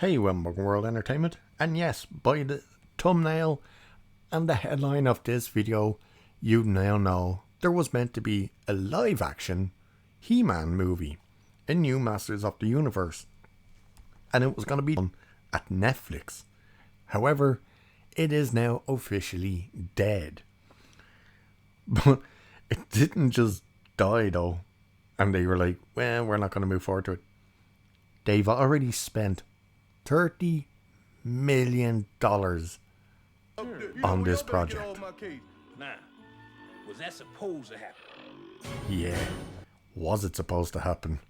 Hey, Wimbledon World Entertainment, and yes, by the thumbnail and the headline of this video, you now know there was meant to be a live action He-Man movie, a new Masters of the Universe, and it was going to be done at Netflix. However, it is now officially dead. But it didn't just die though, and they were like, well, we're not going to move forward to it. They've already spent $30 million on this project. Now, was that supposed to happen? Yeah, was it supposed to happen?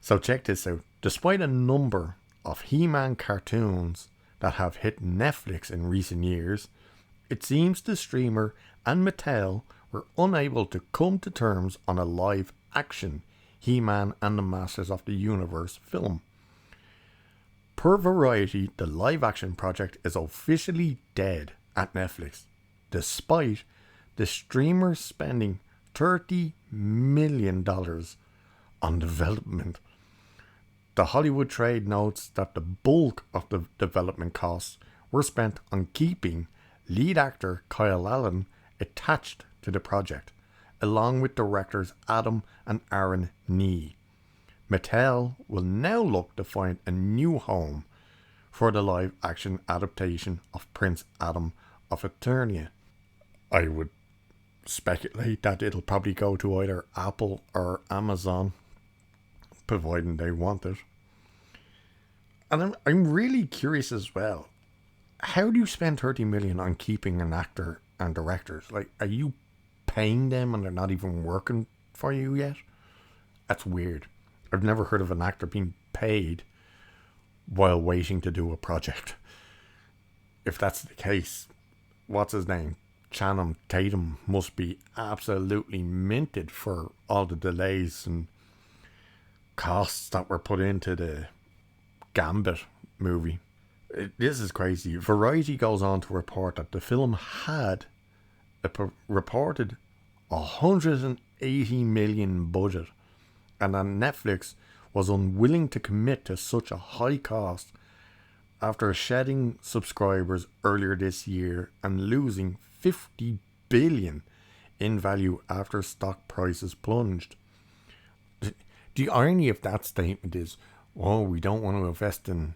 So check this out. Despite a number of He-Man cartoons that have hit Netflix in recent years, it seems the streamer and Mattel were unable to come to terms on a live action He-Man and the Masters of the Universe film. Per Variety, the live action project is officially dead at Netflix, despite the streamer spending $30 million on development. The Hollywood Trade notes that the bulk of the development costs were spent on keeping lead actor Kyle Allen attached to the project, along with directors Adam and Aaron Nee. Mattel will now look to find a new home for the live action adaptation of Prince Adam of Eternia. I would speculate that it'll probably go to either Apple or Amazon, providing they want it. And I'm really curious as well. How do you spend 30 million on keeping an actor and directors? Like, are you paying them and they're not even working for you yet? That's weird. I've never heard of an actor being paid while waiting to do a project. If that's the case, what's his name? Channing Tatum must be absolutely minted for all the delays and costs that were put into the Gambit movie. This is crazy. Variety goes on to report that the film had a reported 180 million budget, and that Netflix was unwilling to commit to such a high cost after shedding subscribers earlier this year and losing 50 billion in value after stock prices plunged. The irony of that statement is, oh, we don't want to invest in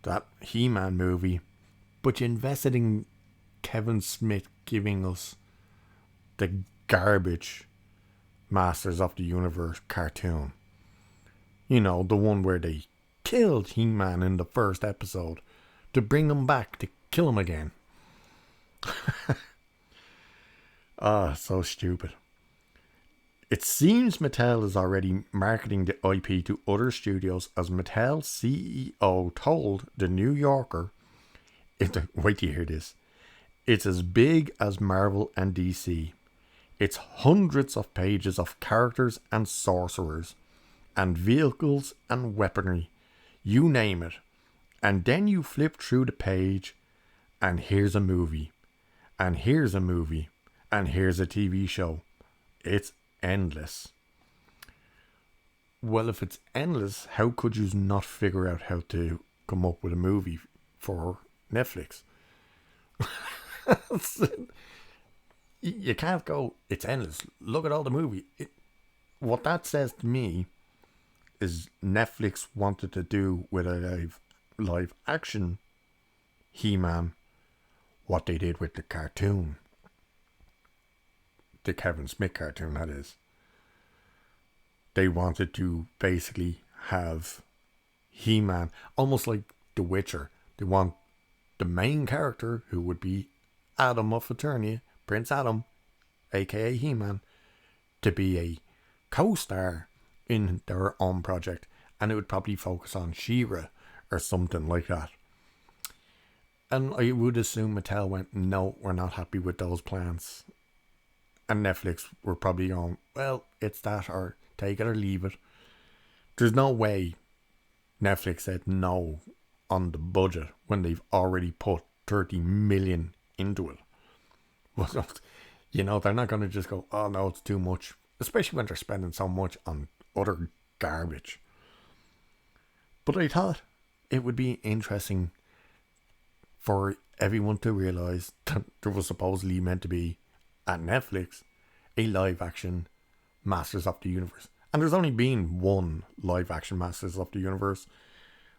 that He-Man movie, but you invested in Kevin Smith giving us the garbage Masters of the Universe cartoon. You know, the one where they killed He-Man in the first episode to bring him back to kill him again. So stupid. It seems Mattel is already marketing the IP to other studios, as Mattel CEO told The New Yorker, wait till you hear this, it's as big as Marvel and DC. It's hundreds of pages of characters and sorcerers, and vehicles and weaponry, you name it. And then you flip through the page, and here's a movie, and here's a movie, and here's a TV show. It's endless. Well, if it's endless, how could you not figure out how to come up with a movie for Netflix? You can't go, it's endless, look at all the movie. What that says to me is Netflix wanted to do with a live action He-Man what they did with the cartoon. The Kevin Smith cartoon, that is. They wanted to basically have He-Man almost like The Witcher. They want the main character, who would be Adam of Eternia, Prince Adam, aka He-Man, to be a co-star in their own project, and it would probably focus on She-Ra or something like that. And I would assume Mattel went, no, we're not happy with those plans. And Netflix were probably going, well, it's that, or take it or leave it. There's no way Netflix said no on the budget when they've already put 30 million into it. You know, they're not going to just go, oh no, it's too much. Especially when they're spending so much on other garbage. But I thought it would be interesting for everyone to realise that there was supposedly meant to be, at Netflix, a live action Masters of the Universe. And there's only been one live action Masters of the Universe,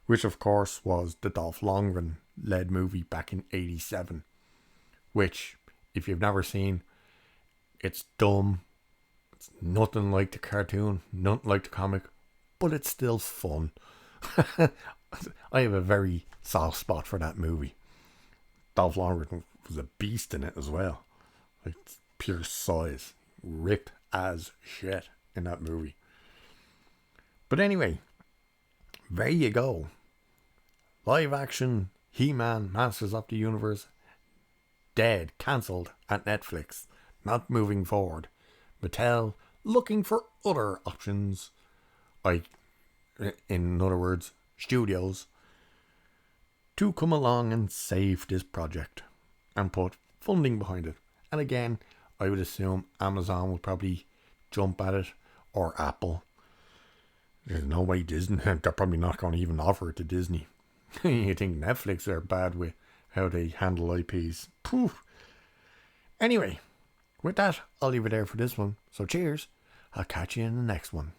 which of course was the Dolph Lundgren led movie back in 87. Which, if you've never seen, it's dumb. It's nothing like the cartoon, nothing like the comic, but it's still fun. I have a very soft spot for that movie. Dolph Lundgren was a beast in it as well. Like, pure size. Ripped as shit in that movie. But anyway, there you go. Live action He-Man Masters of the Universe. Dead. Cancelled at Netflix. Not moving forward. Mattel looking for other options. In other words, studios, to come along and save this project and put funding behind it. And again, I would assume Amazon will probably jump at it, or Apple. There's no way Disney, they're probably not going to even offer it to Disney. You think Netflix are bad with how they handle IPs. Poof. Anyway, with that, I'll leave it there for this one. So cheers. I'll catch you in the next one.